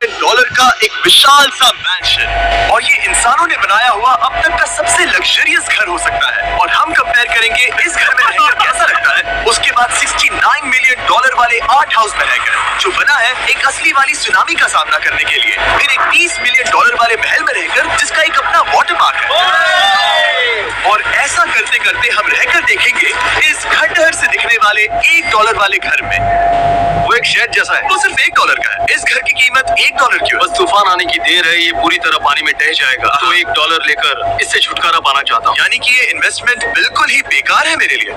Dollar का एक विशाल सा मैंशन, और ये इंसानों ने बनाया हुआ अब तक का सबसे लग्जरियस घर हो सकता है। और हम कंपेयर करेंगे इस घर में रहकर कैसा लगता है उसके बाद 69 मिलियन डॉलर वाले आर्ट हाउस में रहकर, जो बना है एक असली वाली सुनामी का सामना करने के लिए, फिर एक 30 मिलियन डॉलर वाले महल में रहकर जिसका एक अपना वाटर पार्क है। और ऐसा करते करते हम रहकर देखेंगे इस खंडहर से दिखने वाले $1 वाले घर में। वो एक शेड जैसा है, वो सिर्फ $1 का है। इस घर की कीमत $1 क्यों? बस तूफान आने की देर है, ये पूरी तरह पानी में ढह जाएगा, तो $1 लेकर इससे छुटकारा पाना चाहता हूँ। यानी कि ये इन्वेस्टमेंट बिल्कुल ही बेकार है मेरे लिए।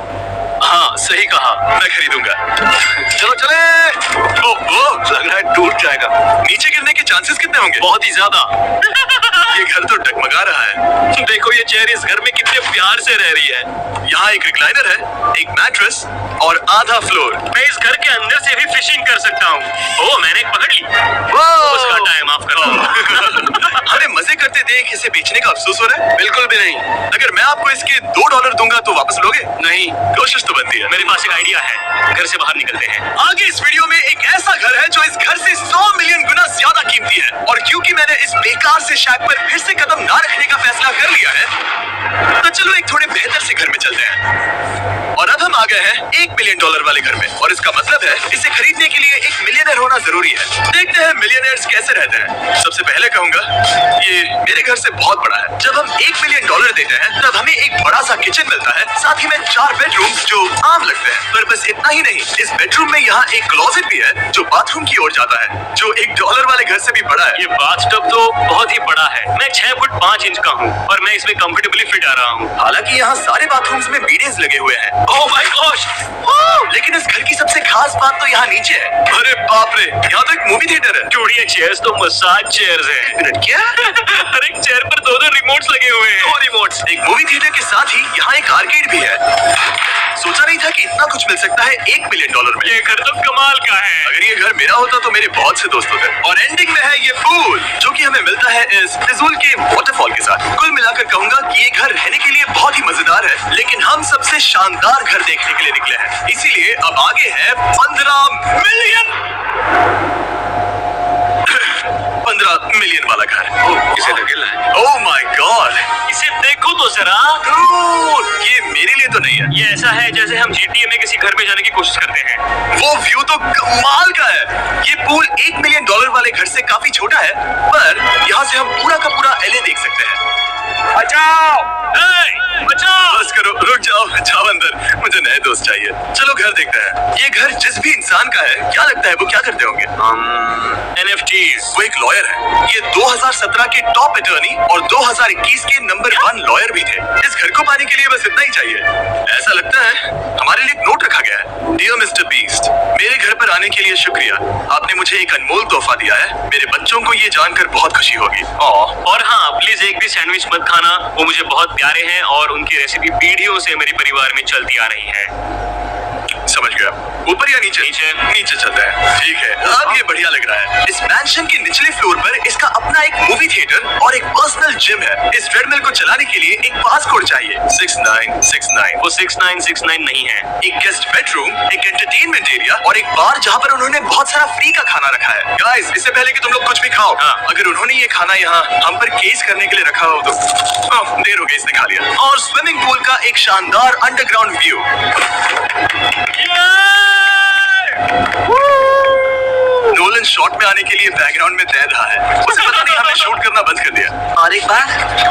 हाँ, सही कहा, मैं खरीदूंगा। चलो चले। ओह, लग रहा है टूट जाएगा। नीचे गिरने के चांसेस कितने होंगे? बहुत ही ज्यादा। ये घर तो डगमगा रहा है। देखो ये चेयर इस घर में कितने प्यार से रह रही है। यहाँ एक रिक्लाइनर है, एक मैट्रेस और आधा फ्लोर। मैं इस घर के अंदर से भी फिशिंग कर सकता हूँ। ओह, मैंने एक पकड़ ली। उसका टाइम माफ करो। हमें मजे करते देख इसे बेचने का अफसोस हो रहा है? बिल्कुल भी नहीं। अगर मैं आपको इसके $2 दूंगा तो वापस लोगे? नहीं, कोशिश तो बनती है। मेरे पास एक आइडिया है, घर से बाहर निकलते हैं। आगे इस वीडियो में एक ऐसा घर है जो इस घर से 100 मिलियन गुना ज्यादा कीमती है। और क्योंकि मैंने इस बेकार से शैक पर फिर से कदम ना रखने का फैसला कर लिया है, तो चलो एक थोड़े बेहतर से घर में चलते हैं। और अब हम आ गए हैं $1 मिलियन वाले घर में, और इसका मतलब है इसे खरीदने के लिए एक मिलियनर होना जरूरी है। देखते हैं मिलियनर्स कैसे रहते हैं। सबसे पहले कहूंगा, ये मेरे घर से बहुत बड़ा है। जब हम $1 मिलियन देते हैं तब हमें एक बड़ा सा किचन मिलता है, साथ ही में 4 बेडरूम जो आम लगते हैं। पर बस इतना ही नहीं, इस बेडरूम में यहाँ एक क्लोजेट भी है जो बाथरूम की ओर जाता है, जो $1 वाले घर से भी बड़ा है। ये बाथटब तो बहुत ही बड़ा है। मैं 6 फुट 5 इंच का हूँ और मैं इसमें कंफर्टेबली फिट आ रहा हूँ। हालांकि यहाँ सारे बाथरूम्स में बीडेज लगे हुए हैं। Oh my gosh! लेकिन इस घर की सबसे खास बात तो यहाँ नीचे है। अरे बाप रे, यहाँ तो एक मूवी थिएटर है। ये चेयर्स तो मसाज चेयर्स हैं। क्या? हर एक चेयर पर 2-2 रिमोट्स लगे हुए हैं। 2 रिमोट्स। एक मूवी थिएटर के साथ ही यहाँ एक आर्केड भी है। सोचा नहीं था कि इतना कुछ मिल सकता है $1 मिलियन में। ये घर तो कमाल का है। अगर ये घर मेरा होता तो मेरे बहुत से दोस्त होते। और एंडिंग में है ये पूल, जो कि हमें मिलता है इस फिजूल के वाटरफॉल के साथ। कुल मिलाकर कहूंगा कि ये घर रहने के लिए बहुत ही मजेदार है, लेकिन हम सबसे शानदार घर देखने के लिए निकले हैं। इसीलिए अब आगे है 15 मिलियन वाला घर। इसे धकेलना है। ओह माय गॉड, इसे देखो तो जरा। ये मेरे लिए तो नहीं है। ये ऐसा है जैसे हम GTA में किसी घर में जाने की कोशिश करते हैं। वो व्यू तो कमाल का है। ये पूल $1 मिलियन वाले घर से काफी छोटा है, पर यहाँ से हम पूरा का पूरा LA देख सकते हैं। बचाओ! बचाओ! बस करो, रुक जाओ, जाओ अंदर, मुझे नए दोस्त चाहिए। चलो घर देखते हैं। ये घर जिस भी इंसान का है, क्या लगता है वो क्या करते होंगे? NFTs। वो एक लॉयर है। ये 2017 के टॉप अटॉर्नी और 2021 के नंबर 1 लॉयर भी थे। इस घर को पाने के लिए बस इतना ही चाहिए। ऐसा लगता है हमारे लिए एक नोट रखा गया है। डियर मिस्टर बीस्ट, मेरे घर पर आने के लिए शुक्रिया। आपने मुझे एक अनमोल तोहफा दिया है। मेरे बच्चों को ये जानकर बहुत खुशी होगी। और हाँ, प्लीज एक भी सैंडविच मत खाना, वो मुझे बहुत प्यारे हैं और उनकी रेसिपी पीढ़ियों से मेरे परिवार में चलती आ रही है। समझ गया। ऊपर या नीचे? नीचे चलता है। ठीक है, अब ये बढ़िया लग रहा है। इस मैंशन के निचले फ्लोर पर इसका अपना एक मूवी थिएटर और एक पर्सनल जिम है। इस ट्रेडमिल को चलाने के लिए एक पासकोड चाहिए, 6969। वो 6969 नहीं है। एक गेस्ट बेडरूम, एक एंटरटेनमेंट एरिया और एक बार जहाँ पर उन्होंने बहुत सारा फ्री का खाना रखा है। गाइस, इससे पहले कि तुम लोग कुछ भी खाओ, अगर उन्होंने ये खाना यहाँ हम पर केस करने के लिए रखा हो तो देर हो गई, इसने खा लिया। और स्विमिंग पूल का एक शानदार अंडरग्राउंड व्यू। नोलन शॉट में आने के लिए बैकग्राउंड में तैर रहा है। उसे पता नहीं हमने शूट करना बंद कर दिया। और एक बार?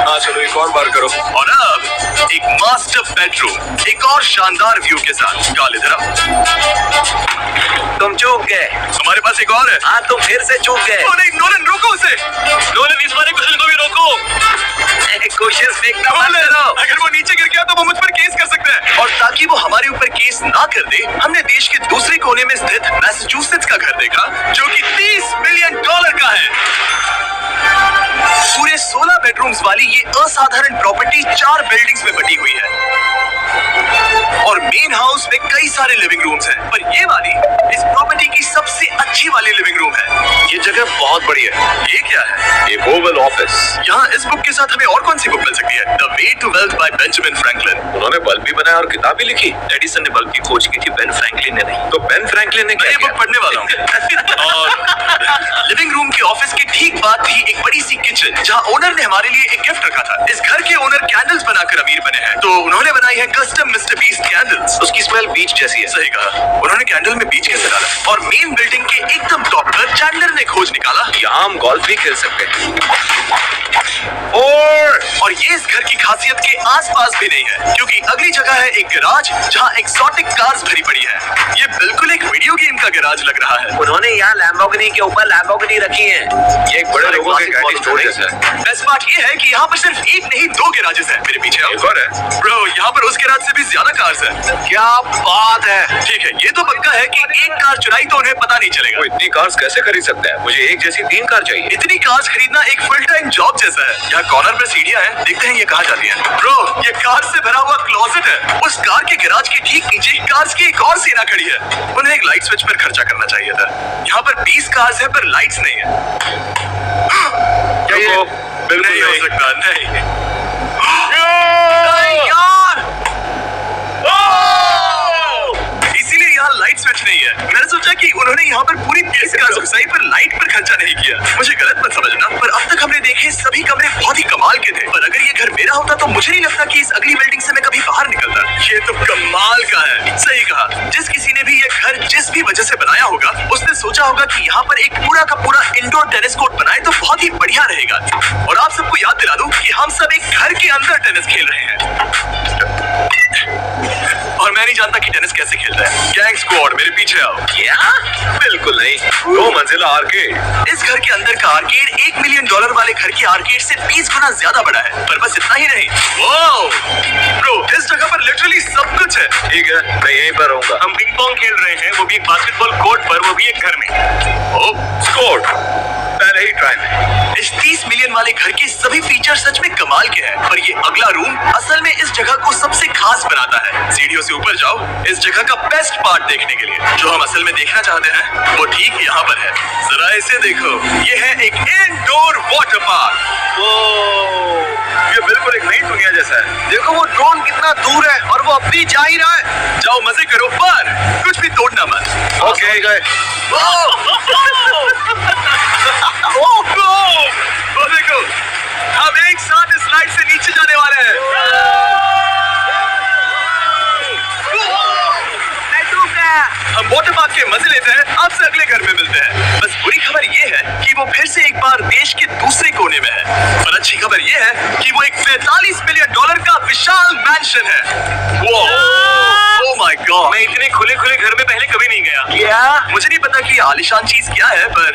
हाँ चलो, एक और बार करो। और अब एक मास्टर बेडरूम, एक और शानदार व्यू के साथ। गाल इधर आओ। तुम चूक गए। हमारे पास एक और है। हाँ, तुम फिर से चूक गए। ओ नहीं, नोलन रोको उसे। नोलन, इस बारे कुछ को भी रोको। कोशिश फेंकना मत करो। अगर वो नीचे गिर गया तो वो मुझ पर केस कर सकता है। और ताकि वो हमारे ऊपर केस ना कर दे, हमने देश के दूसरे कोने में स्थित मैसाचुसेट्स का घर देखा, जो कि $30 मिलियन का है। पूरे 16 बेडरूम्स वाली ये असाधारण प्रॉपर्टी 4 बिल्डिंग्स में बटी हुई है। और मेन हाउस में कई सारे लिविंग रूम्स हैं, पर ये वाली इस प्रॉपर्टी की सबसे अच्छी वाली लिविंग रूम है। ये जगह बहुत बड़ी है। ये क्या है? एक ओवल ऑफिस। यहाँ इस बुक के साथ हमें और कौन सी बुक मिल सकती है? The way to wealth by Benjamin Franklin. उन्होंने बल्ब भी बनाया और किताब भी लिखी। एडिसन ने बल्ब की खोज की थी, बेन फ्रैंकलिन ने नहीं। तो बेन फ्रैंकलिन ने क्या? बुक पढ़ने वाला हूँ। और लिविंग रूम के ऑफिस के ठीक बाद थी एक बड़ी सी किचन, जहाँ ओनर ने हमारे लिए एक गिफ्ट रखा था। इस घर के ओनर कैंडल्स बनाकर अमीर बने हैं, तो उन्होंने बनाई है कस्टम मिस्टर बीस्ट कैंडल्स। उसकी स्मेल बीच जैसी है। सही कहा। उन्होंने कैंडल में बीच कैसे डाला? और मेन बिल्डिंग के एकदम टॉप पर चैंडलर ने खोज निकाला, यहाँ हम गोल्फ भी खेल सकते हैं। और ये इस घर की खासियत के आसपास भी नहीं है, क्योंकि अगली जगह है एक गैराज जहाँ एक्सोटिक कार्स भरी पड़ी है। ये बिल्कुल एक वीडियो गेम का गैराज लग रहा है। उन्होंने यहाँ लैम्बोर्गिनी के ऊपर लैम्बोर्गिनी रखी है। ये एक बड़े लोगों के गैराज स्टोर जैसा है। बेस्ट बात ये है कि यहाँ पर सिर्फ एक नहीं 2 गैराजेस हैं। मेरे पीछे एक और है। ब्रो, यहाँ पर उस गैराज से भी ज्यादा कार्स हैं। क्या बात है। ठीक है, ये तो पक्का है कि एक कार चुराई तो उन्हें पता नहीं चलेगा। वो इतनी कार्स कैसे खरीद सकता है? मुझे एक जैसी 3 कार चाहिए। इतनी कार्स खरीदना एक फुल टाइम जॉब जैसा है। यहाँ कॉर्नर पर सीढ़ियाँ हैं, देखते हैं ये कहाँ जाती है। ब्रो, ये कार से भरा हुआ क्लोजेट है। उस कार के गैराज के ठीक नीचे कार्स की एक और सेना खड़ी है। उन्हें एक लाइट स्विच पर खर्चा करना चाहिए था। यहाँ पर 20 कार्स है पर लाइट्स नहीं है। बिल्कुल नहीं हो सकता। नहीं यार, इसीलिए यहाँ लाइट स्विच नहीं है। मैंने सोचा कि उन्होंने यहाँ पर पूरी 20 कार्स घुसाई पर लाइट पर खर्चा नहीं किया। मुझे गलत मत समझना, पर अब तक हमने देखे सभी कमरे बहुत ही कमाल के थे। पर अगर ये घर मेरा होता तो मुझे नहीं लगता कि इस अगली बिल्डिंग से मैं कभी बाहर निकलता। ये तो कमाल का है। सही कहा। जिस किसी ने भी ये घर जिस भी वजह से बनाया होगा, उसने सोचा होगा कि यहाँ पर एक पूरा का पूरा इंडोर टेनिस कोर्ट बनाए तो बहुत ही बढ़िया रहेगा। और आप सबको याद दिला दूं कि हम सब एक घर के अंदर टेनिस खेल रहे हैं। और मैं नहीं जानता कि टेनिस कैसे खेलता है। गैंग स्क्वाड, मेरे पीछे आओ। क्या? बिल्कुल नहीं, 2 मंजिला आर्केड। इस घर के अंदर का आर्केड $1 मिलियन वाले घर के आर्केड से 20 गुना ज्यादा बड़ा है। पर बस इतना ही नहीं। ब्रो, इस जगह पर लिटरली सब कुछ है। ठीक है, मैं यहीं पर रहूंगा। हम पिंग पोंग खेल रहे हैं, वो भी एक बास्केटबॉल कोर्ट पर, वो भी एक घर में। ओह, स्कोर पहले ही ट्राई में। इस 30 मिलियन वाले घर के सभी फीचर सच में कमाल के हैं, पर ये अगला रूम असल में इस जगह को सबसे खास बनाता है। सीढ़ियों से ऊपर जाओ इस जगह का बेस्ट पार्ट देखने के लिए। जो हम असल में देखना चाहते हैं वो ठीक यहाँ पर है। जरा इसे देखो, ये है एक इंडोर वाटर पार्क। ये बिल्कुल एक नई दुनिया जैसा है। देखो वो ड्रोन कितना दूर है और वो अपनी जा ही रहा है। जाओ मजे करो, पर कुछ भी तोड़ना मत। ओके गए। वो देखो, हम एक साथ इस लाइट से नीचे जाने वाले हैं। हम वाटर पार्क के मजे लेते हैं, आपसे अगले घर में मिलते हैं। बस बुरी खबर ये है कि वो फिर से एक बार देश के दूसरे कोने में है। पर अच्छी खबर ये है कि वो एक $45 मिलियन का विशाल मैंशन है। ओह माय गॉड, मैं इतने खुले खुले घर में पहले कभी नहीं गया। क्या? मुझे नहीं पता कि ये आलीशान चीज क्या है, पर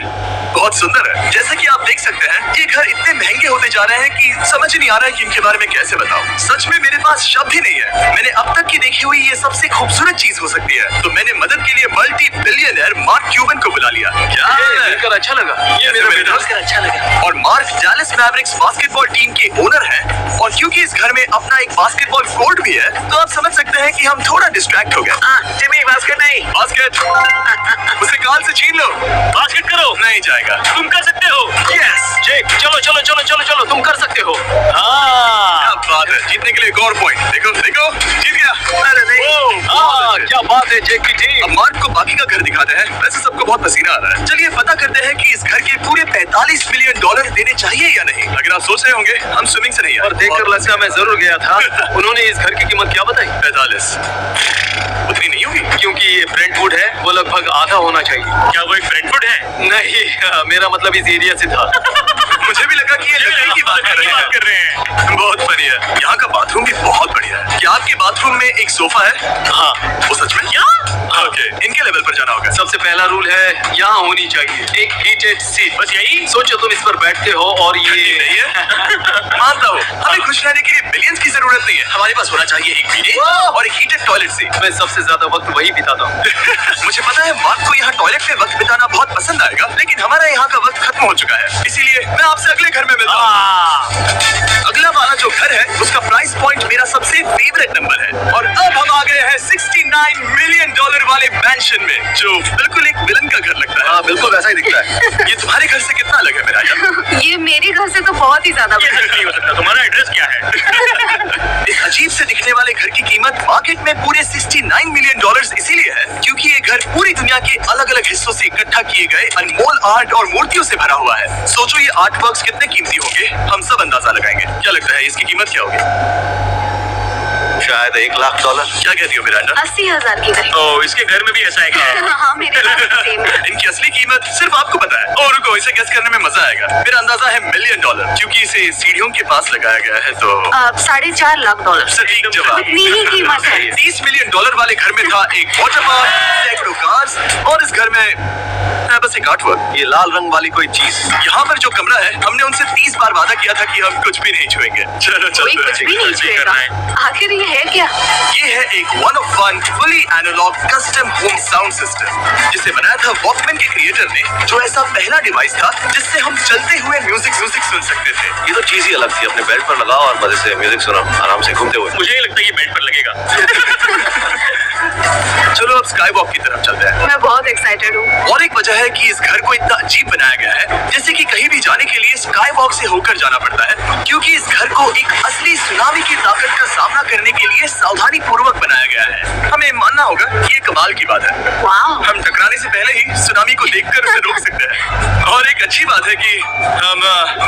बहुत सुंदर है। जैसा कि आप देख सकते हैं, ये घर इतने महंगे होते जा रहे हैं कि समझ नहीं आ रहा है कि इनके बारे में कैसे बताऊं। सच में मेरे पास शब्द ही नहीं है। मैंने अब तक की देखी हुई ये सबसे खूबसूरत चीज हो सकती है। तो मैंने मदद के लिए मल्टी बिलियनर मार्क क्यूबन को बुला लिया। क्या मिलकर अच्छा लगा? ये मेरे दोस्त का अच्छा लगा। और mark Dallas Mavericks basketball team के ओनर हैं, और क्योंकि इस घर में अपना एक बास्केटबॉल कोर्ट भी है, तो आप समझ सकते हैं कि हम थोड़ा डिस्ट्रैक्ट हो गए। जिमी, बास्केट नहीं। बास्केट उसे गाल से छीन लो। बास्केट करो। नहीं जाएगा। तुम कर सकते हो। यस जेक, चलो चलो चलो चलो चलो, तुम कर सकते हो। हाँ, क्या बात है। जीतने के लिए एक और पॉइंट। देखो देखो, जीत गया। अरे नहीं, क्या बात है जेक की टीम। अब मार्क को बाकी का घर दिखाते हैं। वैसे सबको बहुत पसीना आ रहा है। चलिए पता करते हैं कि इस घर के पूरे $45 मिलियन देने चाहिए या नहीं। अगर आप सोच रहे होंगे हम स्विमिंग से नहीं आए, और देखकर लगता मैं जरूर गया था। उन्होंने इस घर की कीमत क्या बताई? 45। उतनी नहीं होगी, क्योंकि ये ब्रेंटवुड है, वो लगभग आधा होना चाहिए। क्या वो एक ब्रेंटवुड है? नहीं, मेरा मतलब इस एरिया से था। मुझे भी लगा कि ये लकड़ी की बात कर रहे हैं। बहुत फनी है। यहाँ का बाथरूम भी बहुत बढ़िया है। क्या आपके बाथरूम में एक सोफा है? हाँ। वो सच में? क्या? ओके, इनके लेवल पर जाना होगा। सबसे पहला रूल है, यहाँ होनी चाहिए एक हीटेड सीट। बस यही? सोचो तुम इस पर बैठते हो और ये नहीं है। मानता हूँ, हमें खुश रहने के लिए बिलियंस की जरूरत नहीं है। हमारे पास होना चाहिए एक बिdet और एक हीटेड टॉयलेट सीट। मैं सबसे ज्यादा वक्त वही बिताता हूँ। मुझे पता है मार्क को यहाँ टॉयलेट में वक्त बिताना बहुत पसंद आएगा, लेकिन हमारा यहाँ का वक्त खत्म हो चुका है। इसीलिए मैं आपसे अगले घर में मिलता हूँ। अगला वाला जो घर है उसका प्राइस पॉइंट मेरा सबसे फेवरेट नंबर है। और अब हम आ गए गए हैं $69 मिलियन वाले मैंशन में, जो बिल्कुल एक विलन का घर लगता है। हाँ, बिल्कुल वैसा ही दिखता है। ये तुम्हारे घर से कितना अलग है मेरा? ये मेरे घर से तो बहुत ही ज्यादा ये सच नहीं हो सकता। तुम्हारा एड्रेस क्या है? इस अजीब से दिखने वाले घर की कीमत मार्केट में पूरे $69 मिलियन इसीलिए है क्योंकि ये घर पूरी दुनिया के अलग अलग हिस्सों से इकट्ठा किए गए अनमोल आर्ट और मूर्तियों से भरा हुआ है। सोचो ये आर्ट वर्क्स कितने कीमती होंगे, हम सब अंदाजा लगाएंगे। क्या लगता है इसकी कीमत क्या होगी? शायद $1 लाख। क्या कहती हो मिरांडा? 80,000 की करीब। ओ, इसके घर में भी ऐसा है क्या? हाँ, मेरे घर में सेम है। इनकी असली कीमत सिर्फ आपको पता है। और रुको, इसे गेस करने में मजा आएगा। मेरा अंदाजा है $1 मिलियन क्योंकि इसे सीढ़ियों के पास लगाया गया है। तो $4.5 लाख। सटीक जवाब। इतनी ही कीमत है। $30 मिलियन वाले घर में था एक वाटर पार्क, सैकड़ों कार्स और इस घर में है बस एक आर्टवर्क। ये लाल रंग वाली कोई चीज। यहाँ पर जो कमरा है, हमने उनसे 30 बार वादा किया था कि हम कुछ भी नहीं छुएंगे। चलो कोई कुछ भी नहीं छुएगा। आखिर ये है क्या? ये है एक 1 of 1 fully analog custom home sound system जिसे बनाया था वॉकमैन के क्रिएटर ने, जो ऐसा पहला डिवाइस था जिससे हम चलते हुए म्यूजिक सुन सकते थे। ये तो चीज ही अलग थी। अपने बेड पर लगाओ और मजे से म्यूजिक सुनो, आराम से घूमते हुए। मुझे नहीं लगता ये बेड पर लगेगा। चलो अब स्काई वॉक की तरफ चलते हैं। मैं बहुत एक्साइटेड हूँ। और एक वजह है कि इस घर को इतना अजीब बनाया गया है, जैसे कि कहीं भी जाने के लिए स्काई वॉक से होकर जाना पड़ता है, क्योंकि इस घर को एक असली सुनामी की ताकत का सामना करने के लिए सावधानी पूर्वक बनाया गया है। हमें मानना होगा कि ये कमाल की बात है। वाह। हम टकराने से पहले ही सुनामी को देखकर उसे रोक सकते हैं। और एक अच्छी बात है कि हम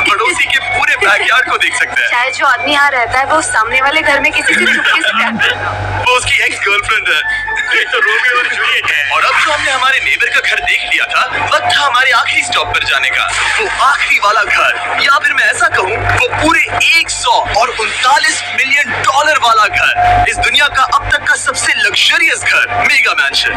पड़ोसी के पूरे बैकयार्ड को देख सकते हैं। शायद जो आदमी यहाँ रहता है वो सामने वाले घर में किसी से चुपके से प्यार करता है। वो उसकी एक्स गर्लफ्रेंड है। ये तो रोमियो और जूलियट है। और अब जो हमने हमारे नेबर का घर देख लिया था, वक्त था हमारे आखिरी स्टॉप पर जाने का। वो आखिरी वाला घर, या फिर मैं ऐसा कहूँ, वो पूरे 139 मिलियन वाला घर। इस दुनिया का अब तक का सबसे लग्जरियस घर, मेगा मैंशन।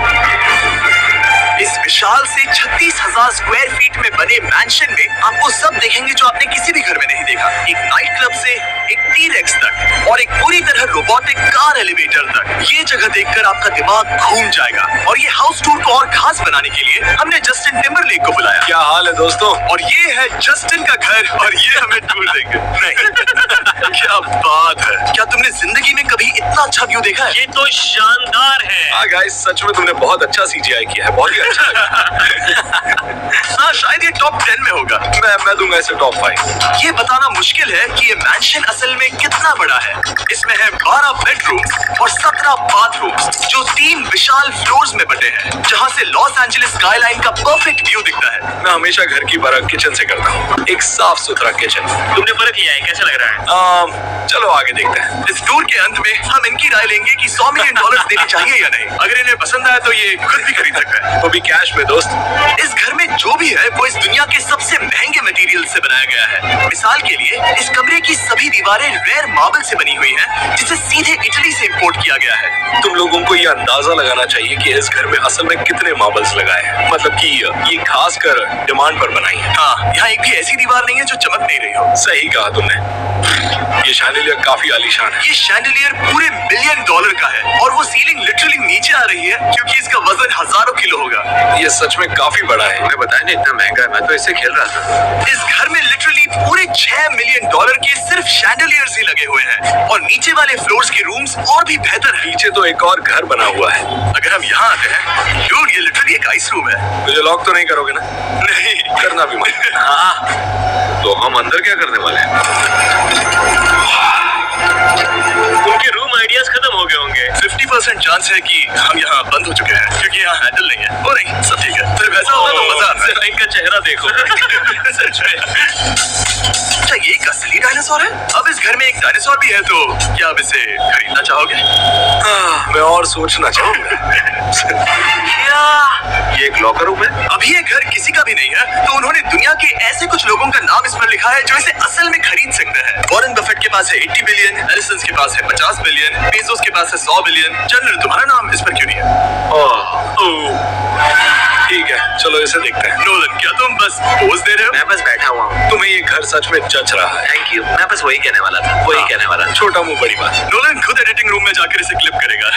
इस विशाल से 36,000 स्क्वायर फीट में बने मैंशन में आपको सब देखेंगे जो आपने किसी भी घर में नहीं देखा। एक नाइट क्लब से एक T-Rex तक और एक पूरी तरह रोबोटिक कार एलिवेटर तक। ये जगह देखकर आपका दिमाग घूम जाएगा। और ये हाउस टूर को और खास बनाने के लिए हमने जस्टिन टिम्बरलेक को बुलाया। क्या हाल है दोस्तों? और ये है जस्टिन का घर और ये हमें टूर देंगे। क्या बात है। क्या तुमने जिंदगी में कभी इतना अच्छा व्यू देखा है? ये तो शानदार है। हाँ गाइस, सच में तुमने बहुत अच्छा CGI किया है। बहुत ही अच्छा हाँ, शायद ये टॉप 10 में होगा। मैं दूंगा इसे टॉप 5। ये बताना मुश्किल है कि ये मैंशन असल में कितना बड़ा है। इसमें है 12 बेडरूम्स और 17 बाथरूम्स, जो 3 विशाल फ्लोर्स में बटे हैं, जहाँ से लॉस एंजलिस स्काईलाइन का परफेक्ट व्यू दिखता है। मैं हमेशा घर की परख किचन से करता हूँ। एक साफ सुथरा किचन। तुमने परख लिया है, कैसा लग रहा है? चलो आगे देखते हैं। इस टूर के अंत में हम इनकी राय लेंगे कि $100 मिलियन देने चाहिए या नहीं। अगर इन्हें पसंद आया तो ये खुद भी खरीद सकते हैं, वो भी कैश में दोस्त। इस घर में जो भी है वो इस दुनिया के सबसे महंगे मटेरियल से बनाया गया है। मिसाल के लिए इस कमरे की सभी दीवारें रेयर मार्बल से बनी हुई हैं, जिसे सीधे इटली से इंपोर्ट किया गया है। तुम लोगों को ये अंदाजा लगाना चाहिए कि इस घर में असल में कितने मार्बल्स लगाए हैं, मतलब कि ये खास कर डिमांड पर बनाई है। हाँ, यहाँ एक भी ऐसी दीवार नहीं है जो चमक नहीं रही हो। सही कहा तुमने। ये शैंडिलियर काफी आलीशान है। ये शैंडिलियर पूरे $1 मिलियन का है और वो सीलिंग लिटरली नीचे आ रही है क्योंकि इसका वजन हजारों किलो होगा। ये सच में काफी बड़ा है। तुम्हें बताया नहीं इतना महंगा है, मैं तो इसे खेल रहा था। इस घर में लिटरली पूरे $6 मिलियन के सिर्फ शैंडिलियर्स ही लगे हुए हैं और नीचे वाले फ्लोर्स के रूम्स और भी बेहतर हैं। नीचे तो एक और घर बना हुआ है। अगर हम यहाँ आते हैं, ड्यूड, ये लिटरली एक आइस रूम है। मुझे लॉक तो नहीं करोगे ना? नहीं करना भी मत। हाँ, तो हम अंदर क्या करने वाले हैं? उनके रूम आइडियाज खत्म हो गए होंगे। 50% चांस है कि हम यहाँ बंद हो चुके हैं क्योंकि यहाँ हैंडल नहीं है। वो नहीं, सब ठीक है। फिर वैसा होगा तो मजा आता है। इनका चेहरा देखो। सच में। अच्छा, ये एक असली डायनासोर है? अब इस घर में एक डायनासोर भी है, तो क्या आप इसे खरीदना चाहोगे? मैं और सोचना चाहूंगा। ये एक लॉकर रूम है। अभी ये घर किसी का भी नहीं है, तो उन्होंने दुनिया के ऐसे कुछ लोगों का नाम इस पर लिखा है जो इसे असल में खरीद सकते हैं। वॉरेन बफेट के पास है 80 बिलियन, एलिसन के पास है 50 बिलियन, बेजोस के पास है 100 बिलियन। जनरल, तुम्हारा नाम इस पर क्यों नहीं है? ठीक है, चलो इसे देखते हैं। नोलन, क्या तुम बस पोज दे रहे हो? मैं बस बैठा हुआ हूँ। तुम्हें ये घर सच में जच रहा है। Thank you. मैं बस वही कहने वाला था, वही कहने वाला था। छोटा मुंह बड़ी बात। नोलन खुद एडिटिंग रूम में जाकर इसे क्लिप करेगा।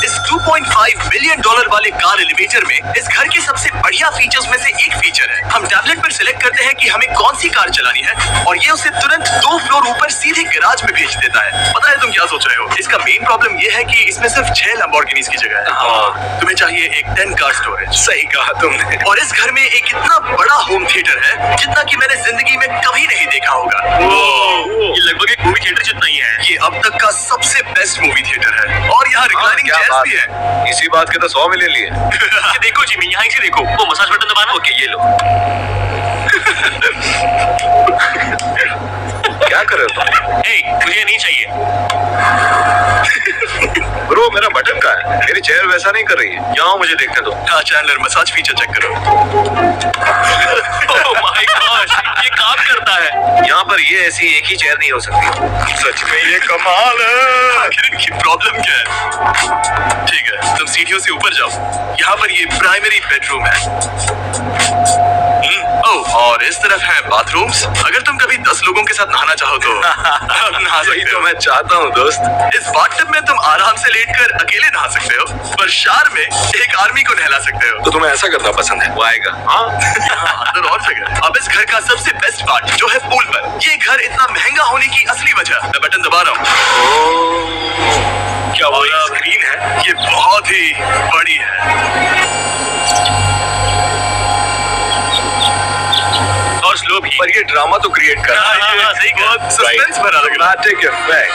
इस $2.5 मिलियन वाले कार एलिवेटर में इस घर के सबसे बढ़िया फीचर्स में से एक फीचर है। हम टैबलेट पर सिलेक्ट करते हैं कि हमें कौन सी कार चलानी है और ये उसे तुरंत 2 फ्लोर ऊपर सीधे गैराज में भेज देता है। पता है तुम क्या सोच रहे हो? इसका मेन प्रॉब्लम ये है कि इसमें सिर्फ 6 लैम्बोर्गिनीज की जगह है। हाँ। तुम्हें चाहिए एक 10 कार स्टोरेज। सही कहा तुमने। और इस घर में एक इतना बड़ा होम थिएटर है जितना कि मैंने जिंदगी में कभी नहीं देखा होगा। ये लगभग एक मूवी थिएटर जितना ही है। ये अब तक का सबसे बेस्ट मूवी थिएटर है और यहाँ रिक्लाइनिंग क्या चेयर्स बात भी है। इसी बात के तो 100 मिलियन लिए। ये देखो जिमी, यहाँ से देखो, वो मसाज बटन दबाना। ओके, ये लो। क्या कर रहे हो तुम? मुझे ये नहीं चाहिए। ब्रो, मेरा बटन कहाँ है? मेरी चेयर वैसा नहीं कर रही है। यहाँ मुझे देखने दो। हाँ चैंडलर, मसाज फीचर चेक करो। ओह माय गॉश, ये काम करता है। यहाँ पर ये ऐसी एक ही चेयर नहीं हो सकती। सच में ये कमाल है। आखिर इनकी प्रॉब्लम क्या है? ठीक है, तुम सीढ़ियों से ऊपर जाओ। यहाँ पर ये प्राइमरी बेडरूम है। ओह, और इस तरफ है बाथरूम्स। अगर तुम कभी 10 लोगों के साथ नहाना चाहो तो नहा वही सकते तो हो। मैं चाहता हूँ दोस्त। इस बाथटब में तुम आराम से लेटकर अकेले नहा सकते हो, पर शार में एक आर्मी को नहला सकते हो। तो तुम्हें ऐसा करना पसंद है? वो आएगा। हाँ। अंदर और जगह। अब इस घर का सबसे बेस्ट पार्ट जो है पूल पर। ये घर इतना महंगा होने की असली वजह। मैं बटन दबा रहा हूँ। क्या वो स्क्रीन है? ये बहुत ही बड़ी है और स्लो भी। पर ये ड्रामा तो क्रिएट कर रहा है। हाँ, सही कहा। बहुत सस्पेंस भरा लग रहा है। Dramatic effect.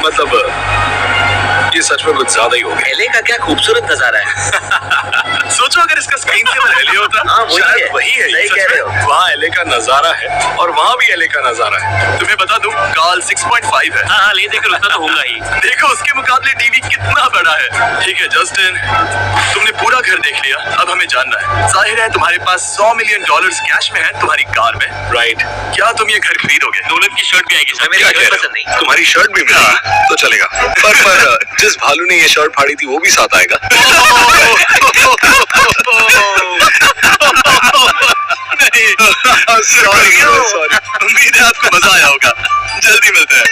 मतलब ये सच में कुछ ज्यादा ही हो गया। एले का क्या खूबसूरत नजारा है। सोचो अगर इसका स्क्रीन सेवर एले होता। हाँ, वही शायद है। वही है। सही सच कह रहे में। हो। वहाँ एले का नजारा है और वहाँ भी एले का नजारा है। तुम्हें बता दूं, काल 6.5 है। हाँ, ले देकर उतना तो होगा ही। देखो उसके मुकाबले टीवी कितना बड़ा है। ठीक है जस्टिन, तुमने पूरा घर देख लिया। अब हमें जानना है, जाहिर है तुम्हारे पास $100 मिलियन कैश में है तुम्हारी कार में, राइट? क्या तुम ये घर खरीदोगे? नोलन की शर्ट भी आएगी साथ। मेरी क्या शर्ट कह रहे पसंद हो? नहीं। तुम्हारी शर्ट भी मिलेगी तो चलेगा। पर जिस भालू ने ये शर्ट फाड़ी थी वो भी साथ आएगा। नहीं, सॉरी। उम्मीद है आपको मजा आया होगा। जल्दी मिलते हैं।